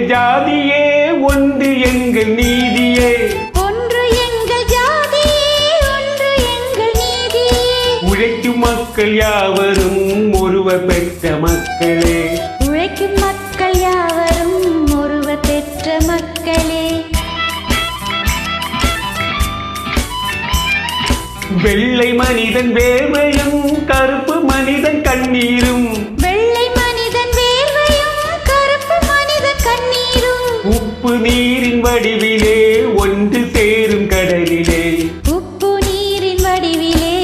ஜாதியே ஒன்று எங்கள் நீதியே, ஒன்று எங்கள் ஜாதியே, ஒன்று எங்கள் நீதியே. உழைக்கும் மக்கள் யாவரும் ஒருவர் பெற்ற மக்களே, உழைக்கும் மக்கள் யாவரும் ஒருவர் பெற்ற மக்களே. வெள்ளை மனிதன் வேர்வையும் கருப்பு மனிதன் கண்ணீரும், வெள்ளை மனிதன் வேர்வையும் கருப்பு மனிதன் கண்ணீரும். உப்பு நீரின் வடிவிலே ஒன்று சேரும் கடலிலே, உப்பு நீரின் வடிவிலே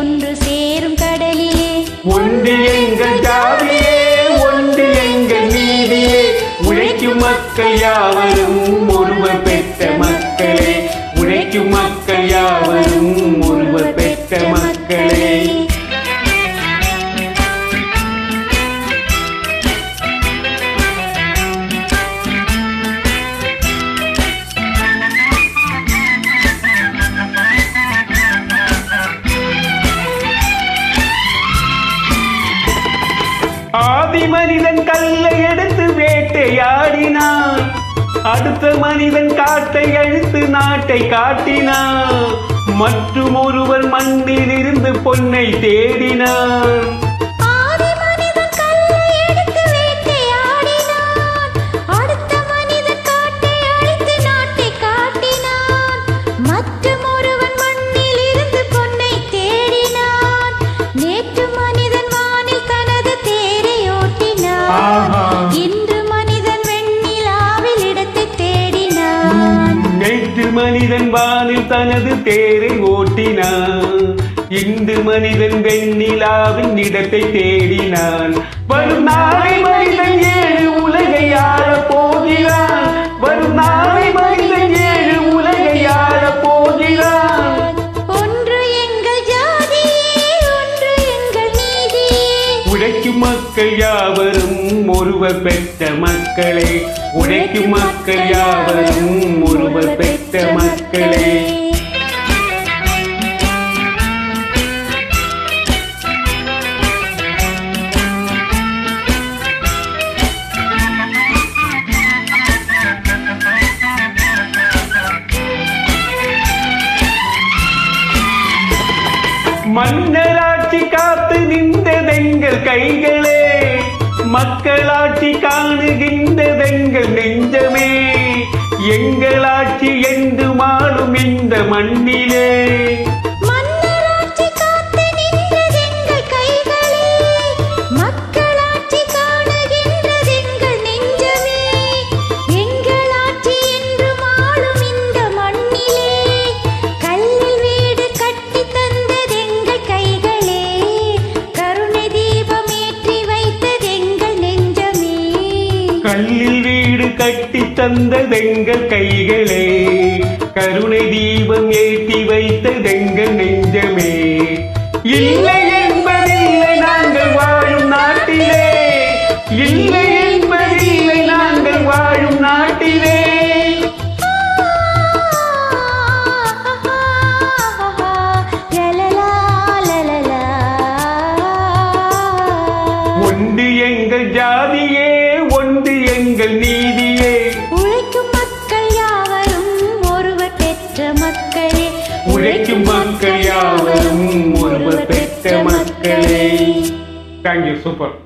ஒன்று சேரும் கடலிலே. ஒன்று எங்கள் ஜாதியே, ஒன்று எங்கள் நீதியே, உழைக்கும் மக்கள் யாவரும் ஒருவர் பெற்ற மக்களே, உழைக்கும் மக்கள் யாவரும் ஒருவர் பெற்ற மக்களே. ஆதி மனிதன் கல்லை எடுத்து வேட்டையாடினான், அடுத்த மனிதன் காட்டை அழித்து நாட்டை காட்டினான், மற்றும் ஒருவர் மண்ணில் இருந்து பொன்னை தேடினான். ஆதி மனிதன் கல்லை எடுத்து வேட்டையாடினான், அடுத்த மனிதன் காட்டை அழித்து நாட்டை காட்டினான், மற்றும் ஒருவன் மண்ணில் இருந்து பொன்னை தேடினான். நேற்று மனிதன் வானில் தனது தேரை ஓட்டினான், இன்று மனிதன் வெண்ணிலாவில் இடத்தை தேடினான். நேற்று மனிதன் வானில் தனது தேரை ஓட்டினான், இன்று மனிதன் வெண்ணிலாவின் இடத்தை தேடினான். வரும் நாளை மனிதன் ஏழு உலகை ஆளப் போகிறான், வரும் நாளை மனிதன் ஏழு உலகை ஆளப் போகிறான். ஒன்று எங்கள் ஜாதியே, ஒன்று எங்கள் நீதியே. உழைக்கும் மக்கள் யாவரும் ஒருவர் பெற்ற மக்களே, உழைக்கும் மக்கள் யாவரும் ஒருவர் பெற்ற மக்களே. மன்னராட்சி காத்து நின்றதெங்கள் கைகளே, மக்களாட்சி காணுகின்றதெங்கள் நெஞ்சமே, எங்களாட்சி என்று மாளும் இந்த மண்ணிலே. மன்னராட்சி காத்து நின்றதெங்கள் கைகளே, மக்களாட்சி காணுகின்றதெங்கள் நெஞ்சமே, எங்களாட்சி என்று மாளும் இந்த மண்ணிலே. கல்லில் வீடு கட்டி தந்ததெங்கள் கைகளே, கருணை தீபம் ஏற்றி வைத்ததெங்கள் நெஞ்சமே. கல்லில் வீடு கட்டி தந்ததெங்கள் கைகளே, கருணை தீபம் ஏற்றி வைத்ததெங்கள் நெஞ்சமே. இல்லை என்பதில்லை நாங்கள் வாழும் நாட்டிலே, இல்லை என்பதில்லை நாங்கள் வாழும் நாட்டிலே. லலலா, லலலா. ஒன்று எங்கள் ஜாதியே, ஒன்று எங்கள் நீதியே, உழைக்கும் மக்கள் யாவரும் ஒருவர் பெற்ற மக்களே, உழைக்கும் மக்கள் யாவரும் ஒருவர் பெற்ற மக்களே. Thank you, super.